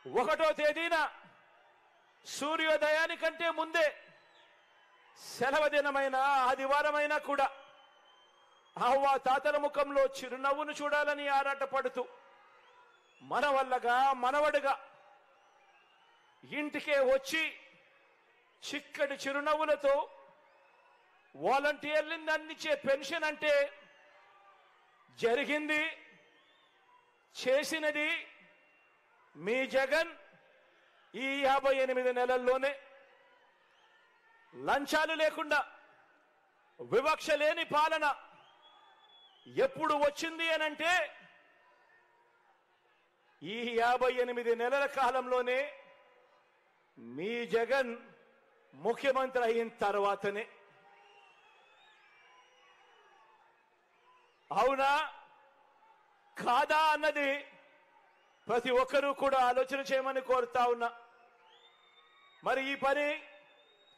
1వ తేదీన సూర్యోదయానికంటే ముందే సెలవు దినమైన ఆదివారమైనా కూడా అవ్వ తాతల ముఖంలో చిరునవ్వును చూడాలని ఆరాటపడుతూ మనవల్లగా మనవడుగా ఇంటికే వచ్చి చిక్కటి చిరునవ్వులతో వాలంటీర్లను అందించే పెన్షన్ అంటే జరిగింది చేసినది మీ జగన్ ఈ 58 నెలల్లోనే. లంచాలు లేకుండా వివక్ష లేని పాలన ఎప్పుడు వచ్చింది అనంటే ఈ 58 నెలల కాలంలోనే మీ జగన్ ముఖ్యమంత్రి అయిన తర్వాతనే. అవునా కాదా అన్నది ప్రతి ఒక్కరూ కూడా ఆలోచన చేయమని కోరుతా ఉన్నా. మరి ఈ పని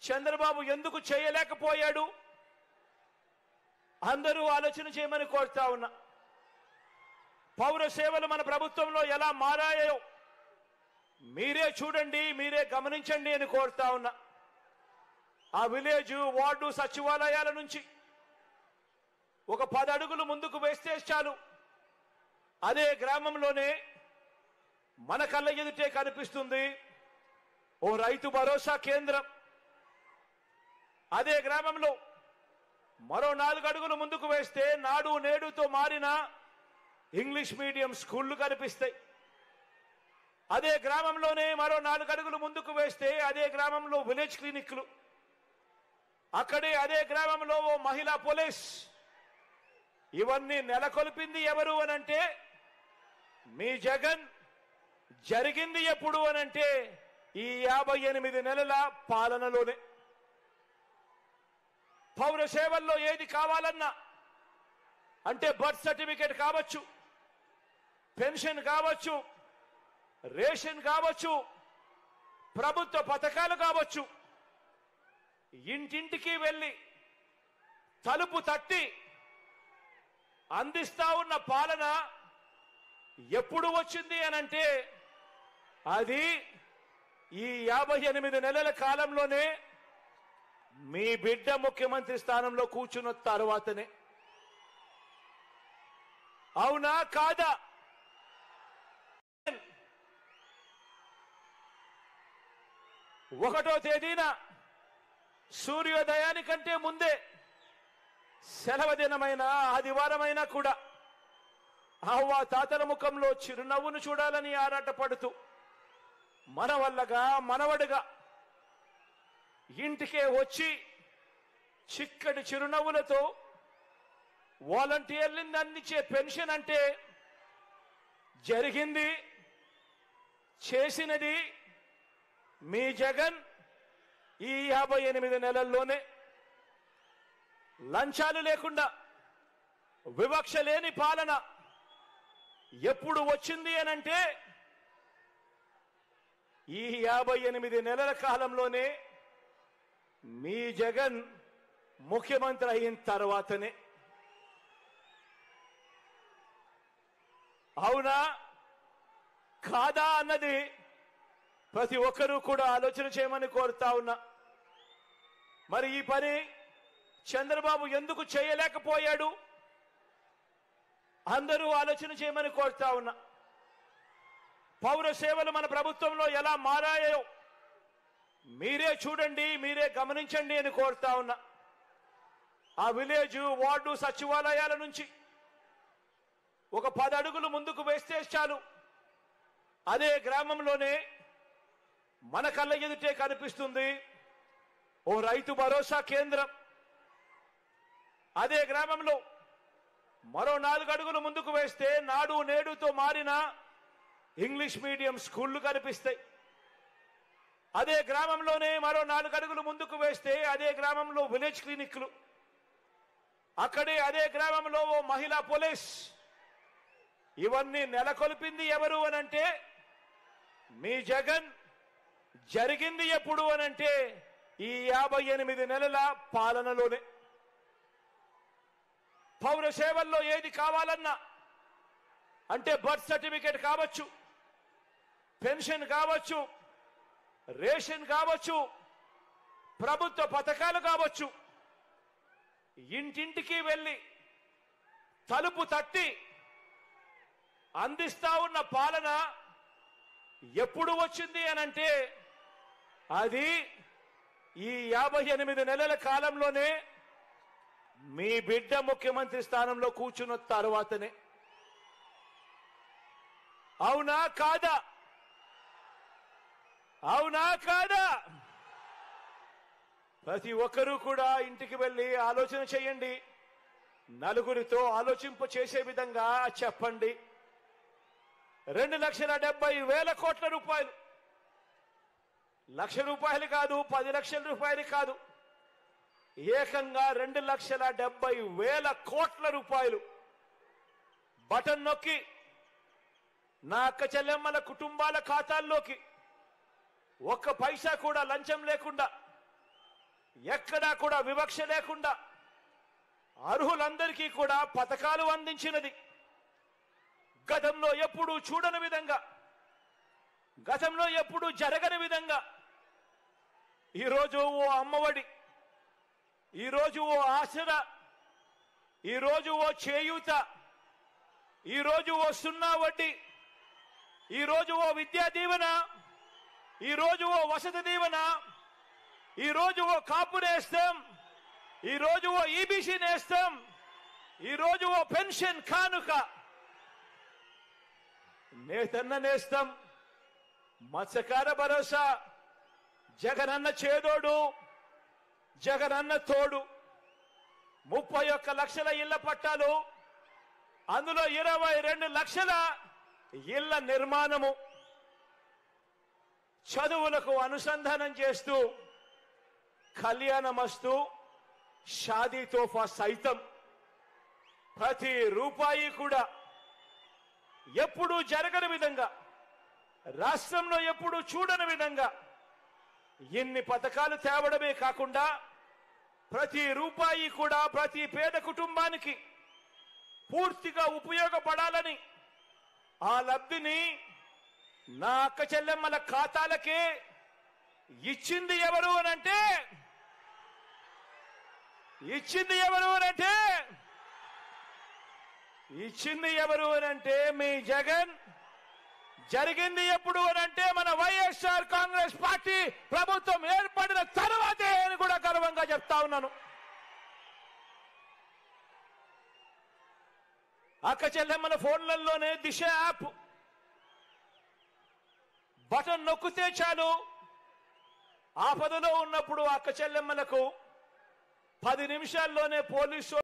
చంద్రబాబు ఎందుకు చేయలేకపోయాడు అందరూ ఆలోచన చేయమని కోరుతా ఉన్నా. పౌర సేవలు మన ప్రభుత్వంలో ఎలా మారాయో మీరే చూడండి, మీరే గమనించండి అని కోరుతా ఉన్నా. ఆ విలేజ్ వార్డు సచివాలయాల నుంచి ఒక 10 అడుగులు ముందుకు వేస్తే చాలు అదే గ్రామంలోనే మన కళ్ళ ఎదుటే కనిపిస్తుంది ఓ రైతు భరోసా కేంద్రం. అదే గ్రామంలో మరో 4 అడుగులు ముందుకు వేస్తే నాడు నేడుతో మారిన ఇంగ్లీష్ మీడియం స్కూళ్లు కనిపిస్తాయి. అదే గ్రామంలోనే మరో 4 అడుగులు ముందుకు వేస్తే అదే గ్రామంలో విలేజ్ క్లినిక్లు, అక్కడే అదే గ్రామంలో ఓ మహిళా పోలీస్. ఇవన్నీ నెలకొల్పింది ఎవరు అనంటే మీ జగన్. జరిగింది ఎప్పుడు అనంటే ఈ 58 నెలల పాలనలోనే. పౌర సేవల్లో ఏది కావాలన్నా అంటే బర్త్ సర్టిఫికేట్ కావచ్చు, పెన్షన్ కావచ్చు, రేషన్ కావచ్చు, ప్రభుత్వ పథకాలు కావచ్చు, ఇంటింటికి వెళ్ళి తలుపు తట్టి అందిస్తా ఉన్న పాలన ఎప్పుడు వచ్చింది అనంటే అది ఈ 58 నెలల కాలంలోనే మీ బిడ్డ ముఖ్యమంత్రి స్థానంలో కూర్చున్న తర్వాతనే. అవునా కాదా? 1వ తేదీన సూర్యోదయానికంటే ముందే సెలవు దినమైన ఆదివారమైనా కూడా అవ్వ తాతల ముఖంలో చిరునవ్వును చూడాలని ఆరాటపడుతూ మనవల్లగా మనవడుగా ఇంటికే వచ్చి చిక్కటి చిరునవ్వులతో వాలంటీర్లను అందించే పెన్షన్ అంటే జరిగింది చేసినది మీ జగన్ ఈ 58 నెలల్లోనే. లంచాలు లేకుండా వివక్ష లేని పాలన ఎప్పుడు వచ్చింది అనంటే ఈ 58 నెలల కాలంలోనే మీ జగన్ ముఖ్యమంత్రి అయిన తర్వాతనే. అవునా కాదా అన్నది ప్రతి ఒక్కరూ కూడా ఆలోచన చేయమని కోరుతా ఉన్నా. మరి ఈ పని చంద్రబాబు ఎందుకు చేయలేకపోయాడు అందరూ ఆలోచన చేయమని కోరుతా ఉన్నా. పౌర సేవలు మన ప్రభుత్వంలో ఎలా మారాయో మీరే చూడండి, మీరే గమనించండి అని కోరుతా ఉన్నా. ఆ విలేజ్ వార్డు సచివాలయాల నుంచి ఒక 10 అడుగులు ముందుకు వేస్తే చాలు అదే గ్రామంలోనే మన కళ్ళ ఎదుటే కనిపిస్తుంది ఓ రైతు భరోసా కేంద్రం. అదే గ్రామంలో మరో 4 అడుగులు ముందుకు వేస్తే నాడు నేడుతో మారిన ఇంగ్లీష్ మీడియం స్కూళ్లు కనిపిస్తాయి. అదే గ్రామంలోనే మరో 4 అడుగులు ముందుకు వేస్తే అదే గ్రామంలో విలేజ్ క్లినిక్లు, అక్కడే అదే గ్రామంలో ఓ మహిళా పోలీస్. ఇవన్నీ నెలకొల్పింది ఎవరు అనంటే మీ జగన్. జరిగింది ఎప్పుడు అనంటే ఈ 58 నెలల పాలనలోనే. పౌర సేవల్లో ఏది కావాలన్నా అంటే బర్త్ సర్టిఫికేట్ కావచ్చు, పెన్షన్ కావచ్చు, రేషన్ కావచ్చు, ప్రభుత్వ పథకాలు కావచ్చు, ఇంటింటికి వెళ్ళి తలుపు తట్టి అందిస్తా ఉన్న పాలన ఎప్పుడు వచ్చింది అనంటే అది ఈ 58 నెలల కాలంలోనే మీ బిడ్డ ముఖ్యమంత్రి స్థానంలో కూర్చున్న తర్వాతనే. అవునా కాదా? అవునా కాదా? ప్రతి ఒక్కరూ కూడా ఇంటికి వెళ్ళి ఆలోచన చేయండి, నలుగురితో ఆలోచింప చేసే విధంగా చెప్పండి. 2,70,000 కోట్ల రూపాయలు, ₹1,00,000 కాదు, 10 లక్షల రూపాయలు కాదు, ఏకంగా 2,70,000 కోట్ల రూపాయలు బటన్ నొక్కి నా అక్క చెల్లెమ్మల కుటుంబాల ఖాతాల్లోకి ఒక్క పైసా కూడా లంచం లేకుండా, ఎక్కడా కూడా వివక్ష లేకుండా అర్హులందరికీ కూడా పథకాలు అందించినది. గతంలో ఎప్పుడూ చూడని విధంగా, గతంలో ఎప్పుడూ జరగని విధంగా ఈరోజు ఓ అమ్మఒడి, ఈరోజు ఓ ఆసరా, ఈరోజు ఓ చేయూత, ఈరోజు ఓ 0 వడ్డీ, ఈరోజు ఓ విద్యా దీవెన, ఈరోజు ఓ వసతి దీవెన, ఈరోజు ఓ కాపు నేస్తం, ఈరోజు ఓ ఈబీసీ నేస్తం, ఈరోజు ఓ పెన్షన్ కానుక, నేతన్న నేస్తం, మత్స్యకార భరోసా, జగనన్న చేదోడు, జగనన్న తోడు, 31 లక్షల ఇళ్ల పట్టాలు, అందులో 22 లక్షల ఇళ్ల నిర్మాణము, చదువులకు అనుసంధానం చేస్తూ కళ్యాణమస్తు, షాదీ తోఫా సైతం ప్రతి రూపాయి కూడా ఎప్పుడూ జరగని విధంగా, రాష్ట్రంలో ఎప్పుడూ చూడని విధంగా ఇన్ని పథకాలు తేవడమే కాకుండా ప్రతి రూపాయి కూడా ప్రతి పేద కుటుంబానికి పూర్తిగా ఉపయోగపడాలని ఆ లబ్ధిని నా అక్క చెల్లెమ్మల ఖాతాలకే ఇచ్చింది ఎవరు అనంటే, ఇచ్చింది ఎవరు అనంటే, ఇచ్చింది ఎవరు అనంటే మీ జగన్. జరిగింది ఎప్పుడు అనంటే మన వైఎస్ఆర్ కాంగ్రెస్ పార్టీ ప్రభుత్వం ఏర్పడిన తర్వాతే అని కూడా గర్వంగా చెప్తా ఉన్నాను. అక్క చెల్లెమ్మల ఫోన్లలోనే దిశ యాప్ బటన్ నొక్కితే చాలు, ఆపదలో ఉన్నప్పుడు అక్క చెల్లెమ్మలకు 10 నిమిషాల్లోనే పోలీసు